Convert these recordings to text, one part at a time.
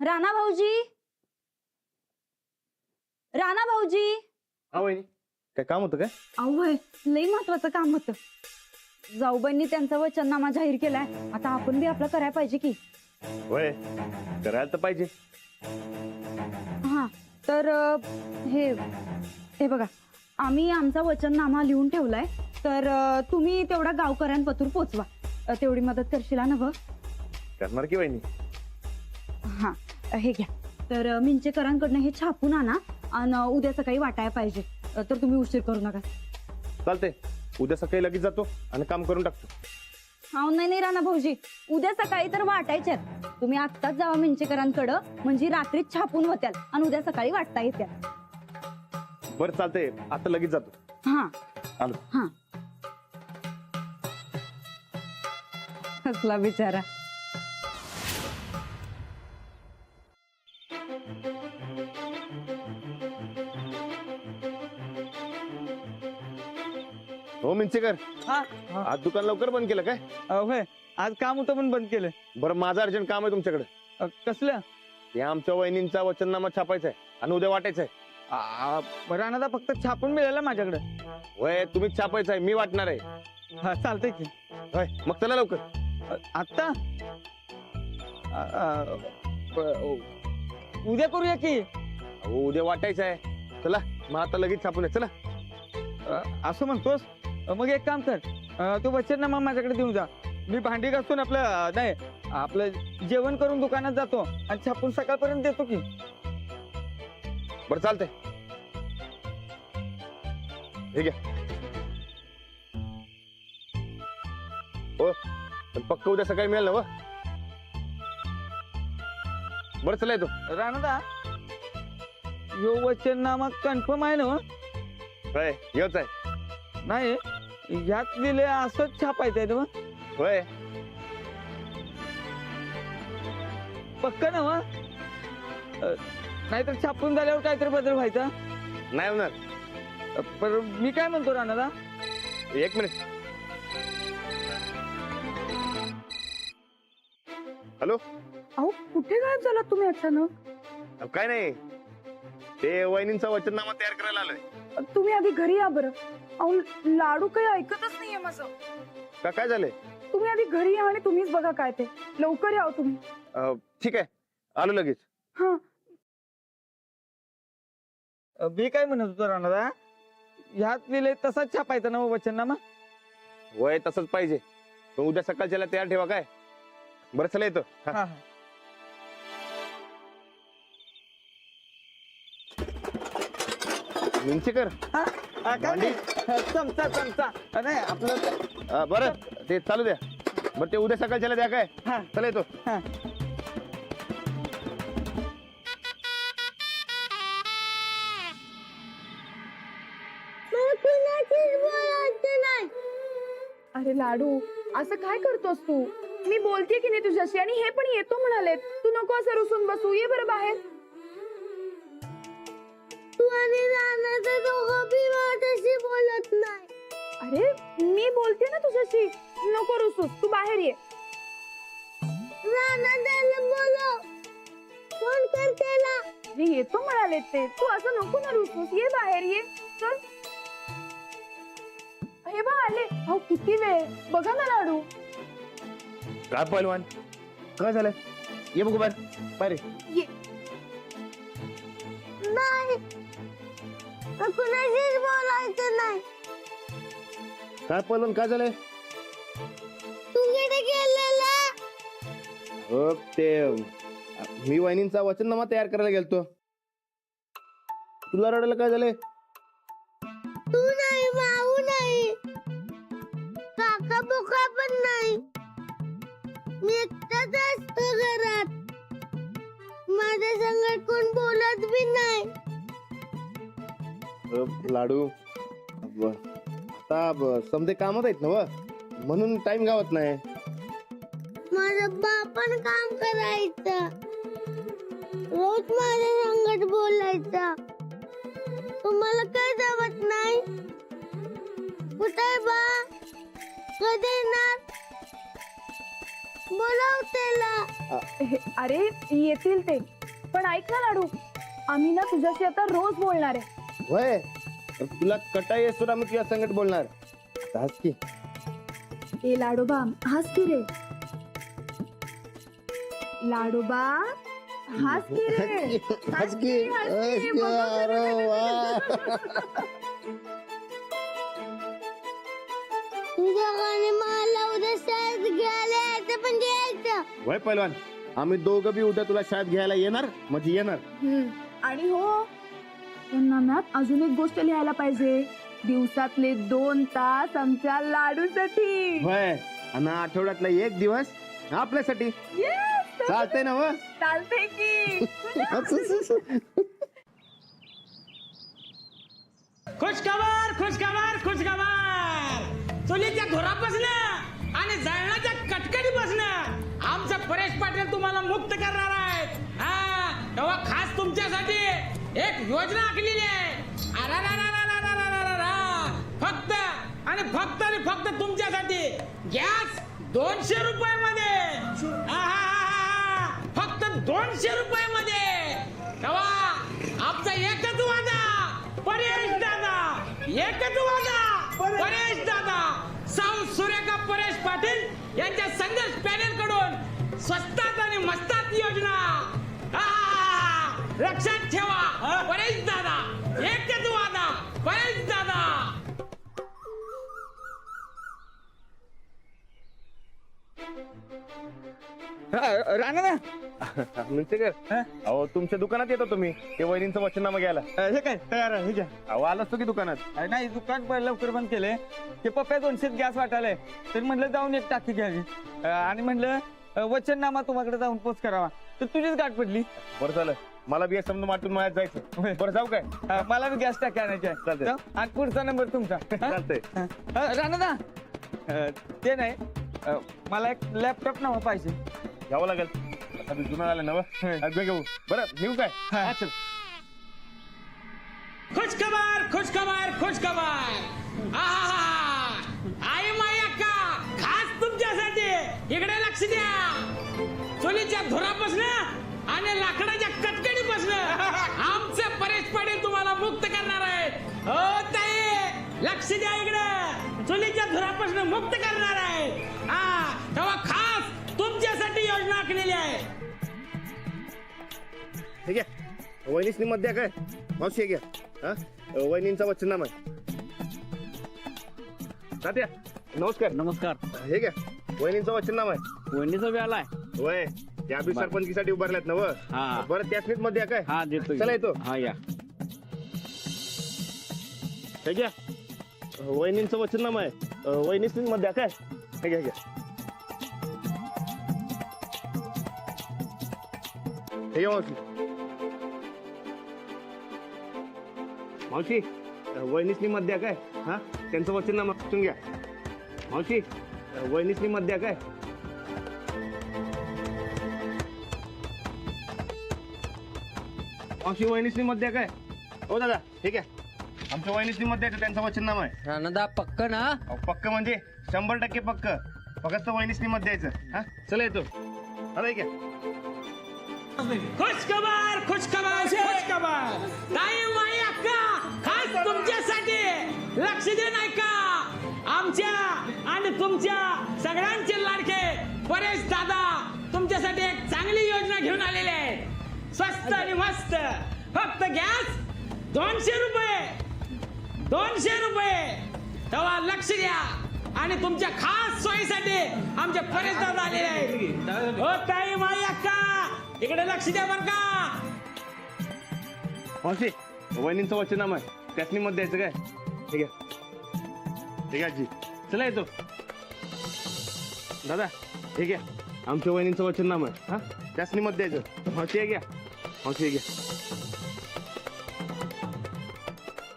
राणा भाऊजी, राणा भाऊजी. हा वहिनी, काय काम होतं काय? अहो लई महत्वाचं काम होतं. जाऊबाईंनी त्यांचा वचननामा जाहीर केलाय. आता आपण बी आपलं करायला पाहिजे की. होय, करायला तर पाहिजे. हा तर हे बघा, आम्ही आमचा वचननामा लिहून ठेवलाय. तर तुम्ही तेवढा गावकऱ्यांपतूर पोचवा. तेवढी मदत करशील ना भ? करणार की वहिनी. हा हे घ्या. तर मिंचेकरांकडनं हे छापून आणा आणि उद्या सकाळी वाटायला पाहिजे. तर तुम्ही उशीर करू नका. चालते, उद्या सकाळी लगेच जातो आणि काम करून टाकतो. हा नाही राणा भाऊजी, उद्या सकाळी तर वाटायच्यात. तुम्ही आत्ताच जावा मिंचेकरांकडं, म्हणजे रात्रीच छापून होत्याल आणि उद्या सकाळी वाटता येत्याल. बरं चालते, आता लगेच जातो. हा आलो. हा. हसला बिचारा. हो मिंचेकर, हा आज दुकान लवकर बंद केलं काय? होय, आज काम होतं पण बंद केलं. बरं, माझं अर्जंट काम आहे तुमच्याकडे. कसलं? ते आमच्या वहिनींचा वचननामा छापायचा आहे आणि उद्या वाटायचा आहे. राणादा फक्त छापून मिळालं माझ्याकडे. होय, तुम्हीच छापायचं आहे, मी वाटणार आहे. हा चालतंय की. होय, मग चला लवकर. आत्ता उद्या करूया की. अहो, उद्या वाटायचं आहे. चला मग आता लगेच छापून आहे. चला. असं म्हणतोस? मग एक काम कर, तो वचननामा माझ्याकडे देऊन जा. मी भांडी घासून आपलं जेवण करून दुकानात जातो आणि छापून सकाळपर्यंत देतो की. बरं चालतंय, हे घ्या. हो, पण पक्क उद्या सकाळी मिळेल ना? व बरं, चला येतो. राणादा, यो वचननामा कन्फर्म आहे ना? होय, येऊच आहे. नाही, यात लिहिले असंच छापायचंय ना? होय. पक्क ना? नाहीतर छापून झाल्यावर काहीतरी बदल व्हायचा. नाही होणार. पण मी काय म्हणतो राणादा, एक मिनिट. हॅलो. अहो कुठे गायब झाला तुम्ही अचानक? काय नाही, ते वहिनींचा वचननामा तयार करायला आलोय. तुम्ही आधी घरी या बरं. अहो लाडू काही ऐकतच नाहीये माझं. काय झालंय? तुम्ही आधी घरी या आणि तुम्हीच बघा काय ते. लवकर या तुम्ही. ठीक आहे, आलो लगेच. हा. मी काय म्हणत होतो राणादा, ह्यात लिहिले तसाच छापायचा ना वचननामा? वय तसंच पाहिजे, पण उद्या सकाळच्याला तयार ठेवा. काय? बरं, चला येतो. हा. हा. मिंचेकर, काय नाही, चमचा नाही आपलं. बरं ते चालू द्या. बरं, ते उद्या सकाळच्याला द्या. काय? हा. चला येतो. हा. अरे लाडू, असं काय करतोस तू? मी बोलतेय की नाही तुझ्याशी आणि हे पण येतो म्हणाले. तू नको असं रुसून बसू. ये बरं बाहेर. तू आणि राणा तर दोघं बी माझ्याशी बोलत नाही. अरे मी बोलते ना तुझ्याशी. नको रुसूस, तू बाहेर ये. राणा त्याला बोलव, फोन कर त्याला. हे येतो म्हणाले ते. तू असं नको ना रुसूस. ये बाहेर ये. चल. हे बा आले. अहो किती वेळ. बघा ना लाडू. काय पहिलवान, काय झालंय? ये बघू बाहेर. बाहेर ये. नाही, कुणाशीच बोलायचं नाही. काय पहिलवान, काय झालंय? तू कुठे गेलेला? हो, ते मी वहिनींचा वचननामा तयार करायला गेलतो. तुला रडायला काय झालंय? तू नाही, भाऊ नाही, काका बुका पण नाही. मी एकटाच असतो घरात. माझ्या संगत कोण बोलत बी नाही. लाडू, आता समजे कामात आहेत ना, म्हणून टाइम गावत नाही. माझा बाप पण काम करायचं, रोज माझ्या संगत बोलायचा. तुम्हाला काय जमत नाही? कुठे बा? कधी येणार? बोलाव त्याला. अरे येतील ते, पण ऐक ना लाडू, आम्ही ना तुझ्याशी आता रोज बोलणार आहे. होय तुला कटाई असतो ना, मी तुझ्या संगत बोलणार. आता हस की. ए लाडोबा हास की रे. लाडोबा हास की रे. हस की. हस की. अरे वा. तुझ्या गाणे मला उद्या शाळेत घ्यायला यायचं पण यायचं. होय पैलवान, आम्ही दोघं बी उद्या तुला शाळेत घ्यायला येणार म्हणजे येणार. आणि हो, त्यांना मॅथ अजून एक गोष्ट लिहायला पाहिजे. दिवसातले 2 तास आमच्या लाडूसाठी. होय, आणि आठवड्यातला 1 दिवस आपल्यासाठी. चालतंय ना? हो चालते की. खुशखबर खुशखबर खुशखबर. चुलीच्या धुरापासनं आणि जळणाच्या कटकडीपासनं आमचं परेश पाटील तुम्हाला मुक्त करणार आहेत. हा, तेव्हा खास तुमच्यासाठी एक योजना आखलेली आहे. अरारारारारारारारा. फक्त आणि फक्त आणि फक्त तुमच्यासाठी गॅस 200 रुपयामध्ये. फक्त 200 रुपयामध्ये. तेव्हा आमचा एकच वादा, परेश दादा. एकच वादा, परेश दादा. साऊ सुरेखा परेश पाटील यांच्या संघर्ष पॅनल कडून स्वस्तात आणि मस्तात योजना. लक्षात ठेवा, परेश दादा. एकच वादा, परेश दादा. राणा ना मिळते हा? अहो तुमच्या दुकानात येतो तुम्ही, ते वहिनींचं वचननामा घ्यायला. हे काय तयार आहे, हे घ्या. अहो आलो असतो की दुकानात. नाही, दुकान लवकर बंद केले. ते पप्प्या 200 गॅस वाटायलाय, तर म्हणलं जाऊन एक टाकी घ्यावी. आणि म्हणलं वचननामा तुम्हाकडे जाऊन पोच करावा, तर तुझीच गाठ पडली. बरं झालं, मला बी समजा माटून मायात जायचं. होय. बरं जाऊ काय? मला बी गॅस टाकी आणायची आहे. चालतंय. जाऊ. आणि पुढचा नंबर तुमचा. चालतंय. राणा ना ते नाही, मला एक लॅपटॉप नवा पाहिजे. घ्यावं लागेल. आता मी जुना आलं ना घेऊ. बरं नेऊ काय? हा. चल. खुशखबर खुशखबर खुशखबर. आई माई अक्का, खास तुमच्यासाठी इकडे लक्ष द्या. चुलीच्या धुरापासनं आणि लाकडाच्या कटकडीपासनं आमचे परेश पाटील तुम्हाला मुक्त करणार आहेत. हो ताई, लक्ष द्या इकडे. चुलीच्या धुरापासनं मुक्त करणार आहे. तेव्हा खास तुमच्यासाठी योजना आखलेली आहे. ठीक आहे, वहिनीसनी मध्ये काय मावशी घ्या. हा, वहिनींचा वचननामा आहे. तात्या नमस्कार. नमस्कार. हे घ्या, वहिनींचा वचननामा आहे. वहिनीचा बी आलाय. होय, त्या बी सरपंचकीसाठी उभारल्यात ना. हा. बरं त्याच मध्ये काय? हा देतो. चला येतो. हा या. हे घ्या, वहिनींचं वचननामा आहे. वहिनीसनी मध्ये काय? हे घ्या, घ्या. हे घ्या मावशी. मावशी, वहिनीसनी मध्ये काय? हा, त्यांचं वचननामा वाचून घ्या. मावशी, वहिनीसनी मध्ये काय? मावशी, वहिनीसनी मध्ये काय? हो दादा, ठीक आहे. आमच्या वहिनीसनी मध्ये त्यांचं वचननामा आहे. राणादा पक्क ना? अहो, पक्क म्हणजे 100% पक्क. फक्त वहिनीसनी मध्ये द्यायचं. हा, चला येतो. अरे घ्या. खुशखबर खुशखबर खुशखबर. ताई माई अक्का, खास तुमच्यासाठी लक्ष दे नाही का. आमच्या आणि तुमच्या सगळ्यांचे लाडके परेश दादा तुमच्यासाठी एक चांगली योजना घेऊन आलेले आहेत. स्वस्त आणि मस्त. फक्त गॅस 200 रुपये. 200 रुपये. तेव्हा लक्ष द्या. आणि तुमच्या खास सोयीसाठी आमचे परेश दादा आलेले आहेत. हो ताई माई अक्का, इकडे लक्ष द्या बर का. मावशी, वहिनींचं वचननामा आहे. त्यासनी मध्ये द्यायचं काय? हे घ्या. हे घ्या जी. चला येतो. दादा, हे घ्या, आमच्या वहिनींचं वचननामा आहे. हा, त्यासनी मध्ये द्यायचं. मावशी हे घ्या. मावशी हे घ्या.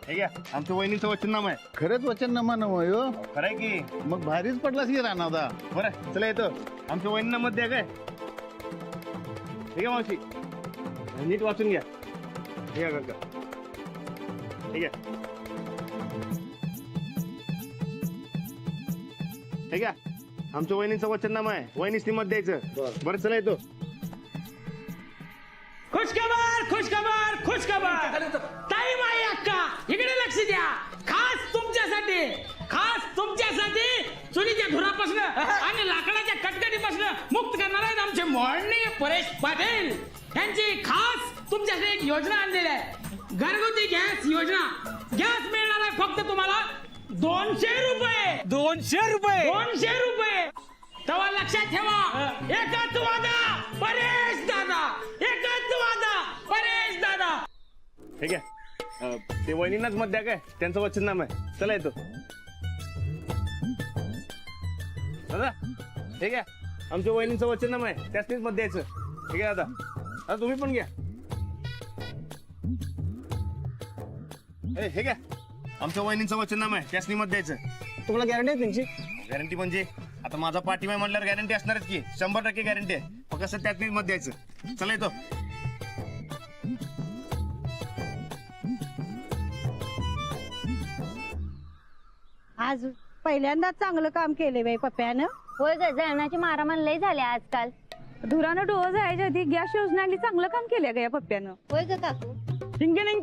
हे घ्या, आमच्या वहिनीचं वचननामा आहे. खरंच वचननामा नव्ह यो. खरंय की. मग भारीच पडलास की राणादा. बरं चला येतो. आमच्या वहिनींना मध्ये द्या काय? हे घ्या मावशी, नीट वाचून घ्या. हे घ्या काका. हे घ्या. हे घ्या, आमच्या वहिनीचं वचननामा आहे, वहिनीच ती मत द्यायचं. बरं चला येतो. खुशखबर खुशखबर खुशखबर. ताई माई अक्का इकडे लक्ष द्या. खास तुमच्यासाठी चुलीच्या धुरापासून आणि लाकडाच्या कटकटीपासून मुक्त करणार आहेत आमचे मॉडर्निंग परेश पाटील. यांची खास तुमच्यासाठी एक योजना आणलेली आहे, घरगुती गॅस योजना. गॅस मिळणार आहे फक्त तुम्हाला 200 रुपये. 200 रुपये. तेव्हा लक्षात ठेवा, एकच वादा परेश दादा, एकच वादा परेश दादा. ठीक आहे. ते वहिनींनाच मत द्या काय, त्यांचं वचननामा आहे. चला येतो. दादा ठीक आहे, आमच्या वहिनींचं वचननामा आहे, त्याच मत द्यायचं. ठीक आहे दादा, आता तुम्ही पण घ्या. हे घ्या, आमच्या वहिनींचं वचननामा आहे, त्याच मत द्यायचं. तुम्हाला गॅरंटी आहे त्यांची? गॅरंटी म्हणजे आता माझा पाठिंबा म्हणल्यावर गॅरंटी असणारच की, 100% गॅरंटी आहे. फक्त कसं त्यात मत द्यायचं. चला येतो. आज पहिल्यांदाच चांगलं काम केले बाई पप्प्यानं. होय ग, जळणाची मारामार लय झाले आजकाल. धुरानं डोळं जायच्या आधी गॅस योजना आली, चांगलं काम केलं ग या पप्प्यानं. होय ग काकू. चिंगिनिंग.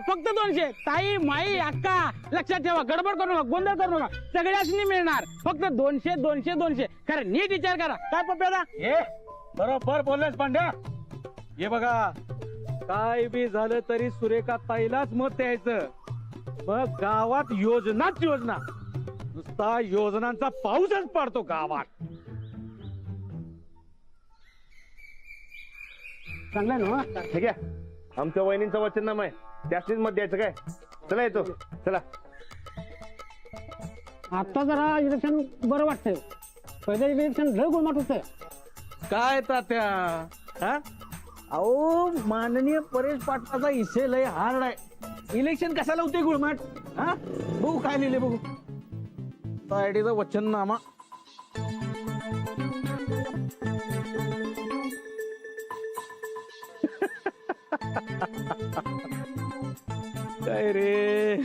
फक्त 200. ताई माई अक्का लक्षात ठेवा, गडबड करू नका, गोंधळ करू नका. सगळ्यासनी मिळणार फक्त 200. खरं नीट विचार करा. काय पप्प्याला? बरोबर बोललेस पांड्या. हे बघा, काय बी झालं तरी सुरेखा ताईलाच मत द्यायचं. मग गावात योजनाच योजना, नुसता योजनांचा पाऊसच पडतो गावात. चांगलं ना. ठीक आहे, आमच्या वहिनींचं वचननामा आहे, त्याच मत द्यायचं काय. चला येतो. चला. आता जरा इलेक्शन बरं वाटतंय, पहिलं इलेक्शन लय गोलमाट होतंय. काय तात्या, हा? अहो माननीय परेश पाटलाचा इशे लय हार्ड आहे. इलेक्शन कशाला होते गुळमाट? हा, बघू काय लिहिले बघू. तायडीचा वचननामा. काय रे,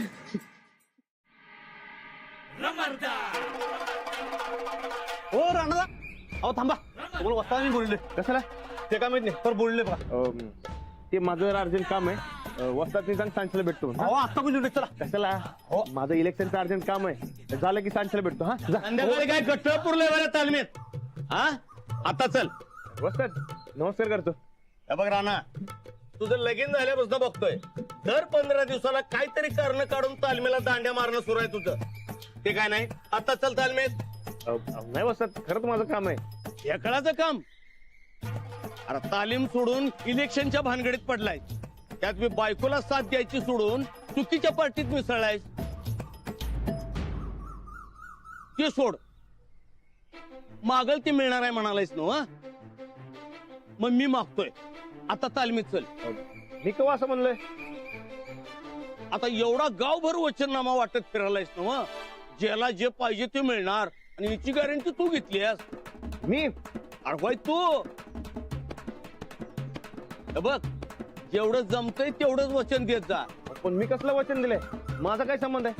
हो राणा, अहो थांबा, तुम्हाला वस्ता मी बोलले. कशाला? ते काय माहित नाही, तर बोलले बघा. ते माझं अर्जंट काम आहे, वस्तात मी सांच्याला भेटतो. आता बोलले. चला. कशाला? हो, माझं इलेक्शनचं अर्जंट काम आहे, झालं की सांच्याला भेटतो. हा, संध्याकाळी काय गट्ट पुरलंय बरं तालमीत? हा, आता चल. वस्तात नमस्कार करतो. हे बघ राणा, तुझं लगीन झाल्यापासून बघतोय, दर 15 दिवसाला काहीतरी कारण काढून तालमीला दांड्या मारणं सुरू आहे तुझं. ते काय नाही, आता चल तालमीत. नाही वस्तात, खरंच माझं काम आहे. या कळाचं काम. अरे तालीम सोडून इलेक्शनच्या भानगडीत पडलाय, त्यात मी बायकोला साथ द्यायची सोडून चुकीच्या पार्टीत मिसळलाय. ते सोड, मागल ते मिळणार आहे म्हणालायस ना. मग मी मागतोय, आता तालमीत चल. मी केव्हा असं म्हणलोय? आता एवढा गावभर वचननामा वाटत फिरायलायस ना, ज्याला जे पाहिजे ते मिळणार आणि याची गॅरंटी तू घेतलीस. मी? अरे होय तू. हे बघ, जेवढं जमतंय तेवढंच वचन देत जा. पण मी कसलं वचन दिलंय? माझा काय संबंध आहे?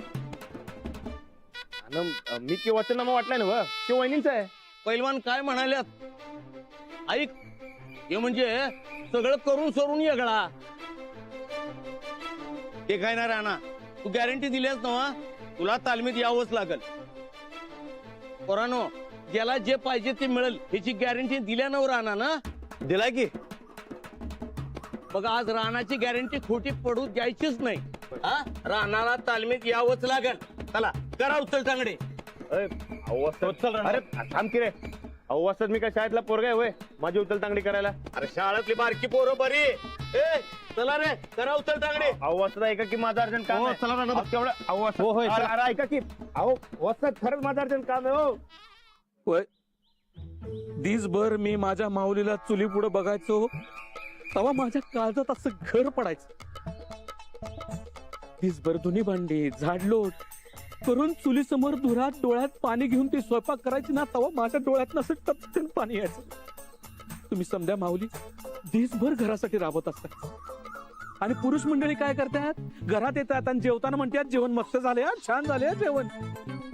मी की वचननामा वाटलाय ना, ते वहिनींचं आहे. पैलवान काय म्हणाल्यात ऐक, हे म्हणजे सगळं करून सरून येगळा. ते काय ना राणा, तू गॅरंटी दिलीस ना, तुला तालमीत यावंच लागल. पोरांनो, ज्याला जे पाहिजे ते मिळेल ह्याची गॅरंटी दिल्या ना राणा ना. दिलाय की. बघा, आज राणाची गॅरंटी खोटी पडू द्यायचीच नाही. हा, राणाला तालमीत यावंच लागल. चला करा उचल चांगडे. अरे थांब की रे. अहो वस्तात मी काय शाळेतला पोरगा आहे होय, माझी उचल तांगडी करायला? अरे शाळेतली बारकी पोरं बरी. ए चला रे, करा उचल चांगडे. अहो वस्तात ऐका की, माझं अर्जंट काम आहे. चला राणा. तेवढं. अहो वस्तात. होय, अरे अरे, ऐका की. अहो वस्तात खरंच माझं अर्जंट काम आहे. हो होय, दिसभर मी माझ्या माऊलीला चुली पुढे बघायचो, तेव्हा माझ्या काळजात असं घर पडायचं. दिसभर धुनी भांडी झाडलोट करून चुली समोर धुरात डोळ्यात पाणी घेऊन ती स्वयंपाक करायची ना, तेव्हा माझ्या डोळ्यात नसं टपकन पाणी यायचं. तुम्ही समजा माऊली दिसभर घरासाठी राबत असतात, आणि पुरुष मंडळी काय करतात, घरात येतात आणि जेवताना म्हणतात जेवण मस्त झाले, छान झाले जेवण.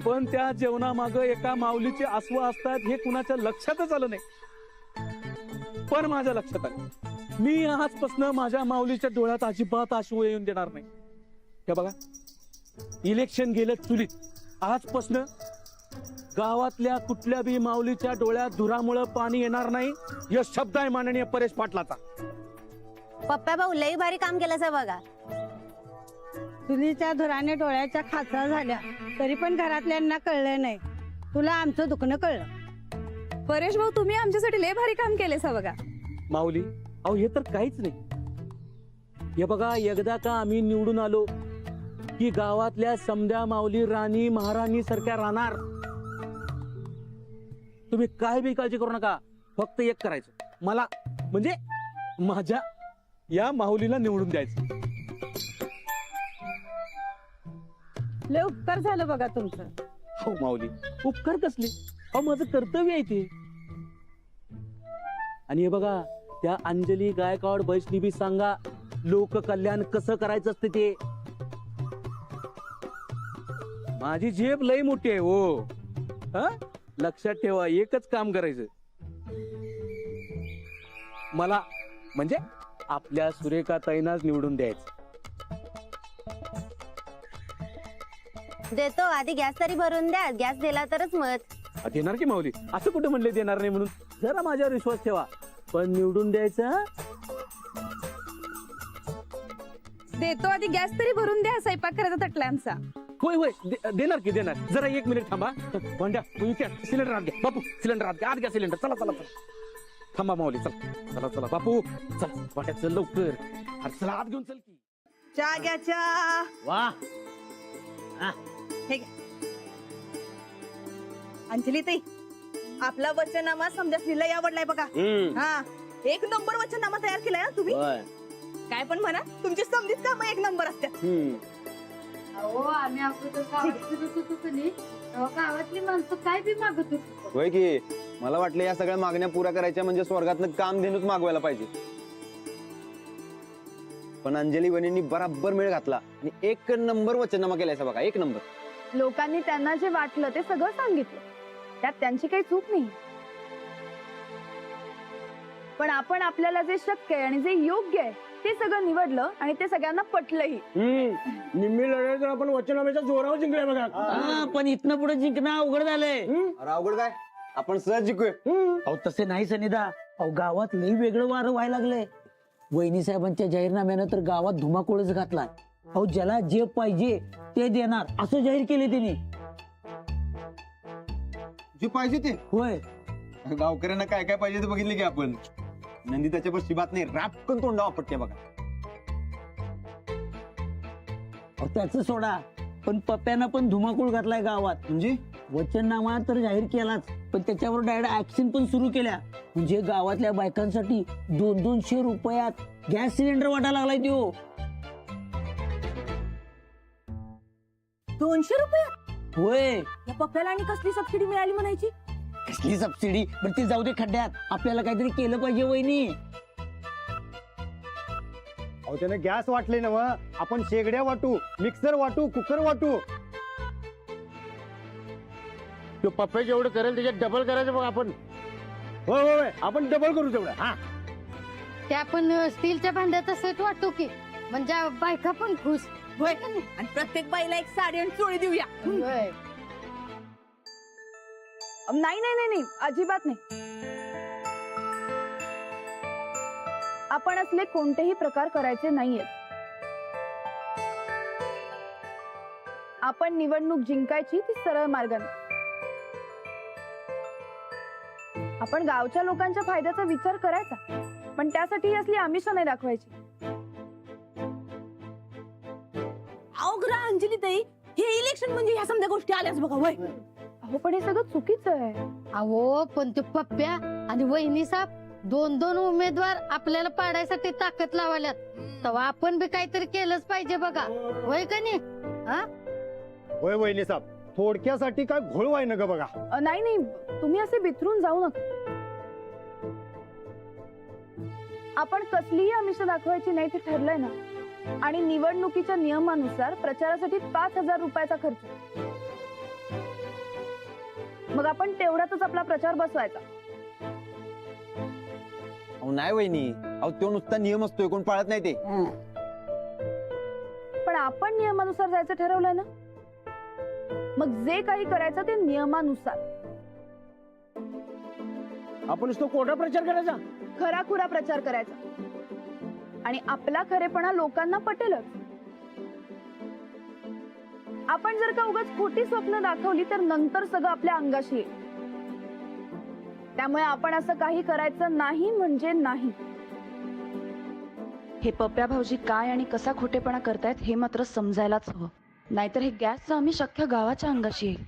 पण त्या जेवणामागं एका माऊलीचे आसवा असतात हे कुणाच्या लक्षातच आलं नाही. पण माझ्या लक्षात आलं, मी आजपासून माझ्या माऊलीच्या डोळ्यात अजिबात अश्रू येऊन देणार नाही. हे बघा, इलेक्शन गेलं चुलीत. आजपासून गावातल्या कुठल्या बी माऊलीच्या डोळ्यात धुरामुळे पाणी येणार नाही. या शब्द आहे माननीय परेश पाटलाचा. पप्पा भाऊ लई भारी काम केलं बघा. चुलीच्या धुराने डोळ्याच्या खाचा झाल्या तरी पण घरातल्यांना कळलं नाही. तुला आमचं दुखणं कळलं. परेश भाऊ तुम्ही आमच्यासाठी लय भारी काम केले बघा. माऊली, अहो हे तर काहीच नाही. हे बघा, एकदा का आम्ही निवडून आलो की गावातल्या समद्या माऊली राणी महाराणी सारख्या राहणार. तुम्ही काय बी काळजी करू नका. फक्त एक करायचं, मला म्हणजे माझ्या या माऊलीला निवडून द्यायचं. लय उपकार झालं बघा तुमचं. हो माऊली, उपकार कसले? अहो माझं कर्तव्य आहे ते. आणि हे बघा, त्या अंजली गायकवाड बैसनी बी सांगा लोक कल्याण कसं करायचं असते ते. माझी झेप लई मोठी आहे हो. हा, लक्षात ठेवा, एकच काम करायचं. मला म्हणजे आपल्या सुरेखा ताईनाच निवडून द्यायचं. देतो, आधी गॅस तरी भरून द्या. गॅस दिला तरच मत. देणार की माऊली? असं कुठे म्हणले देणार नाही म्हणून? जरा माझ्यावर विश्वास ठेवा. पण निवडून द्यायचं. देतो, आधी गॅस तरी भरून द्या. स्वयंपाक करायचा तटलाय आमचा. होय होय, देणार की देणार. जरा 1 मिनिट थांबा. भांड्या सिलेंडर आत घ्या. बापू सिलेंडर आत घ्या. आत घ्या सिलेंडर. चला चला चला. थांबा माऊली, चला चला चला. बापू चल, भांड्या चल लवकर. अरे चला आत घेऊन चल की. चहा घ्या चहा. वा, अंजली ताई, आपला वचननामा समजासनीला आवडलाय बघा. हा, 1 नंबर वचननामा तयार केलाय ना तुम्ही. काय पण म्हणा, तुमची समजीत काम 1 नंबर असतात. अहो आम्ही अगोदर गावातली माणसं काय बी मागत होती. होय की, मला वाटलं या सगळ्या मागण्या पुऱ्या करायच्या म्हणजे स्वर्गातनं काम देणूच मागवायला पाहिजे. पण अंजली वहिनींनी बराबर मेळ घातला आणि 1 नंबर वचननामा केलायचा बघा. 1 नंबर. लोकांनी त्यांना जे वाटलं ते सगळं सांगितलं. त्यात त्यांची काही चूक नाही. पण आपण आपल्याला जे शक्य आहे आणि जे योग्य आहे ते सगळं निवडलं आणि ते सगळ्यांना पटलंही. निम्मी लढाई तर आपण वचनामेच्या जोरावर जिंकले बघा. पण इथनं पुढे जिंकणं अवघड झालंय. अरे अवघड काय, आपण सहज जिंकूया. अहो तसे नाही सनिदा. अहो गावात लई वेगळं वारं व्हायला लागलंय. वहिनी साहेबांच्या जाहीरनाम्यानं तर गावात धुमाकूळच घातलाय. अहो ज्याला जे पाहिजे ते देणार असं जाहीर केले त्यांनी. जे पाहिजे ते होय, गावकऱ्यांना काय काय पाहिजे ते बघितले की आपण. नंदी त्याच्यापाशी बात नाही, रापकन तोंडा वापरते बघा. अहो त्याचं सोडा, पण पप्प्यानं पण धुमाकूळ घातलाय गावात. म्हणजे वचननामा तर जाहीर केलाच, पण त्याच्यावर डायरेक्ट ऍक्शन पण सुरू केल्या. म्हणजे गावातल्या बायकांसाठी 200 रुपयात गॅस सिलेंडर वाटायला लागलाय तो. 200 रुपयात? होय, या पप्प्याला आणि कसली सबसिडी मिळाली म्हणायची? कसली सबसिडी? पण ती जाऊ दे खड्ड्यात. आपल्याला काहीतरी केलं पाहिजे वहिनी. अहो त्याने गॅस वाटले ना, आपण शेगड्या वाटू, मिक्सर वाटू, कुकर वाटू. तो पप्पा जेवढं करेल त्याच्यात डबल करायचं बघ आपण. होय होय, आपण डबल करू तेवढं. हा, ते आपण स्टीलच्या भांड्याचा सेट वाटतो की, म्हणजे बायका पण खुश. होय, आणि प्रत्येक बाईला 1 साडी आणि चोळी देऊया. नाही नाही नाही नाही, अजिबात नाही. आपण असले कोणतेही प्रकार करायचे नाहीयेत. आपण निवडणूक जिंकायची ती सरळ मार्गाने. आपण गावच्या लोकांच्या फायद्याचा विचार करायचा, पण त्यासाठी असली आमिष नाही दाखवायची. अहो ग्रा अंजली ताई, हे इलेक्शन म्हणजे ह्या समजा गोष्टी आल्याच बघा. होय, अहो पण हे सगळं चुकीचं आहे. अहो पण ते पप्प्या आणि वहिनी साहेब 2 उमेदवार आपल्याला पाडायसाठी ताकद लावाल्यात. तेव्हा आपण बी काहीतरी केलंच पाहिजे बघा. होय का नाही? होय वहिनी साहेब, थोडक्यासाठी काय घोळ व्हाय ना ग बघा. नाही नाही, तुम्ही असे बिथरून जाऊ नका. आपण कसलीही आमिष दाखवायची नाही ते ठरलंय ना. आणि निवडणुकीच्या नियमानुसार प्रचारासाठी 5,000 रुपयाचा खर्च. मग आपण तेवढ्यातच आपला प्रचार बसवायचा. अहो नाही वहिनी, अहो तो नुसता नियम असतोय, कोण पाळत नाही ते. पण आपण नियमानुसार जायचं ठरवलंय ना, मग जे काही करायचं ते नियमानुसार. आपण नुसतं कोरडा प्रचार करायचा. खराखुरा प्रचार करायचा आणि आपला खरेपणा लोकांना पटेलच. आपण जर का उगाच खोटी स्वप्न दाखवली तर नंतर सगळं आपल्या अंगाशी येईल. त्यामुळे आपण असं काही करायचं नाही म्हणजे नाही. हे पप्प्या भाऊजी काय आणि कसा खोटेपणा करतायत हे मात्र समजायलाच हवं, नाहीतर हे गॅसचं आम्ही अख्ख्या गावाच्या अंगाशी येईल.